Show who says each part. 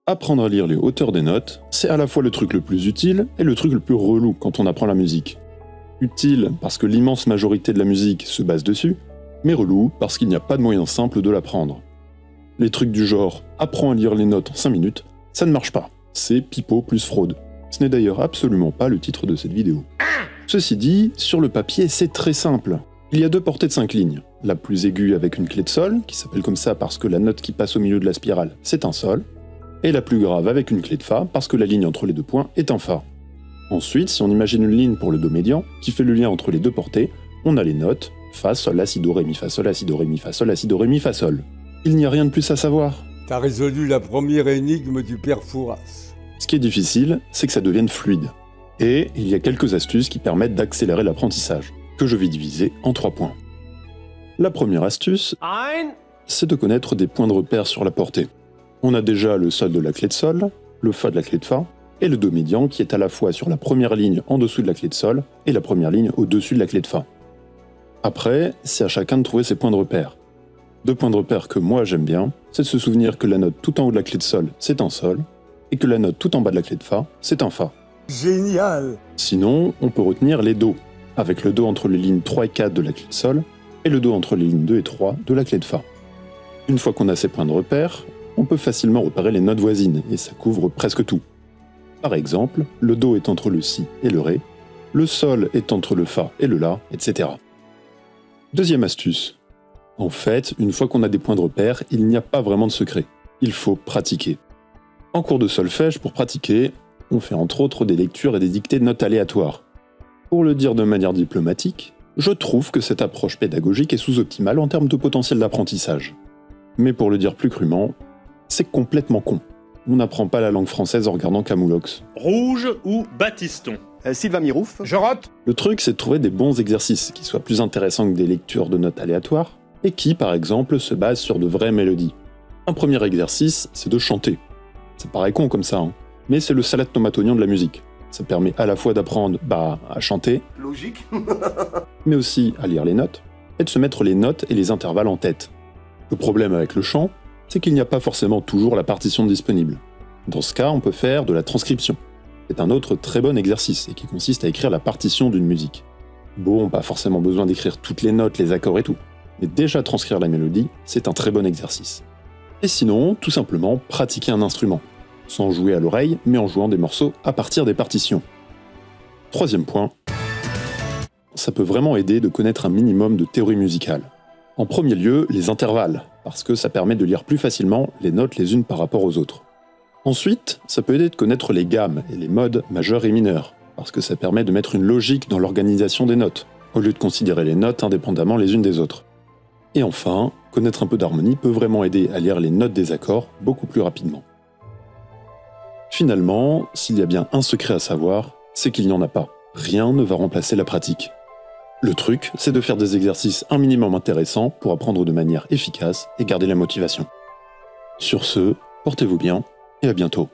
Speaker 1: Apprendre à lire les hauteurs des notes, c'est à la fois le truc le plus utile et le truc le plus relou quand on apprend la musique. Utile parce que l'immense majorité de la musique se base dessus, mais relou parce qu'il n'y a pas de moyen simple de l'apprendre. Les trucs du genre « apprends à lire les notes en 5 minutes », ça ne marche pas, c'est pipeau plus fraude. Ce n'est d'ailleurs absolument pas le titre de cette vidéo. Ceci dit, sur le papier, c'est très simple. Il y a 2 portées de 5 lignes. La plus aiguë avec une clé de sol, qui s'appelle comme ça parce que la note qui passe au milieu de la spirale, c'est un sol, et la plus grave avec une clé de fa parce que la ligne entre les 2 points est un fa. Ensuite, si on imagine une ligne pour le do médian, qui fait le lien entre les 2 portées, on a les notes fa, sol, la, si, do, ré, mi, fa, sol, la, si, do, ré, mi, fa, sol, la, si, do, ré, mi, fa, sol. Il n'y a rien de plus à savoir.
Speaker 2: T'as résolu la première énigme du père Fouras.
Speaker 1: Ce qui est difficile, c'est que ça devienne fluide. Et il y a quelques astuces qui permettent d'accélérer l'apprentissage, que je vais diviser en 3 points. La première astuce, c'est de connaître des points de repère sur la portée. On a déjà le sol de la clé de sol, le fa de la clé de fa, et le do médian qui est à la fois sur la première ligne en dessous de la clé de sol et la première ligne au-dessus de la clé de fa. Après, c'est à chacun de trouver ses points de repère. 2 points de repère que moi j'aime bien, c'est de se souvenir que la note tout en haut de la clé de sol, c'est un sol, et que la note tout en bas de la clé de fa, c'est un fa.
Speaker 2: Génial!
Speaker 1: Sinon, on peut retenir les do, avec le do entre les lignes 3 et 4 de la clé de sol, et le do entre les lignes 2 et 3 de la clé de fa. Une fois qu'on a ces points de repère, on peut facilement repérer les notes voisines, et ça couvre presque tout. Par exemple, le do est entre le si et le ré, le sol est entre le fa et le la, etc. Deuxième astuce. En fait, une fois qu'on a des points de repère, il n'y a pas vraiment de secret. Il faut pratiquer. En cours de solfège, pour pratiquer, on fait entre autres des lectures et des dictées de notes aléatoires. Pour le dire de manière diplomatique, je trouve que cette approche pédagogique est sous-optimale en termes de potentiel d'apprentissage. Mais pour le dire plus crûment, c'est complètement con. On n'apprend pas la langue française en regardant Camoulox.
Speaker 3: Rouge ou Baptiston?
Speaker 4: Sylvain Mirouf.
Speaker 3: Je rote.
Speaker 1: Le truc, c'est de trouver des bons exercices qui soient plus intéressants que des lectures de notes aléatoires, et qui, par exemple, se basent sur de vraies mélodies. Un premier exercice, c'est de chanter. Ça paraît con comme ça, mais c'est le salade tomate oignon de la musique. Ça permet à la fois d'apprendre à chanter,
Speaker 4: Logique.
Speaker 1: mais aussi à lire les notes, et de se mettre les notes et les intervalles en tête. Le problème avec le chant, c'est qu'il n'y a pas forcément toujours la partition disponible. Dans ce cas, on peut faire de la transcription. C'est un autre très bon exercice, et qui consiste à écrire la partition d'une musique. Bon, pas forcément besoin d'écrire toutes les notes, les accords et tout, mais déjà transcrire la mélodie, c'est un très bon exercice. Et sinon, tout simplement, pratiquer un instrument. Sans jouer à l'oreille, mais en jouant des morceaux à partir des partitions. Troisième point, ça peut vraiment aider de connaître un minimum de théorie musicale. En premier lieu, les intervalles, parce que ça permet de lire plus facilement les notes les unes par rapport aux autres. Ensuite, ça peut aider de connaître les gammes et les modes majeurs et mineurs, parce que ça permet de mettre une logique dans l'organisation des notes, au lieu de considérer les notes indépendamment les unes des autres. Et enfin, connaître un peu d'harmonie peut vraiment aider à lire les notes des accords beaucoup plus rapidement. Finalement, s'il y a bien un secret à savoir, c'est qu'il n'y en a pas. Rien ne va remplacer la pratique. Le truc, c'est de faire des exercices un minimum intéressants pour apprendre de manière efficace et garder la motivation. Sur ce, portez-vous bien et à bientôt.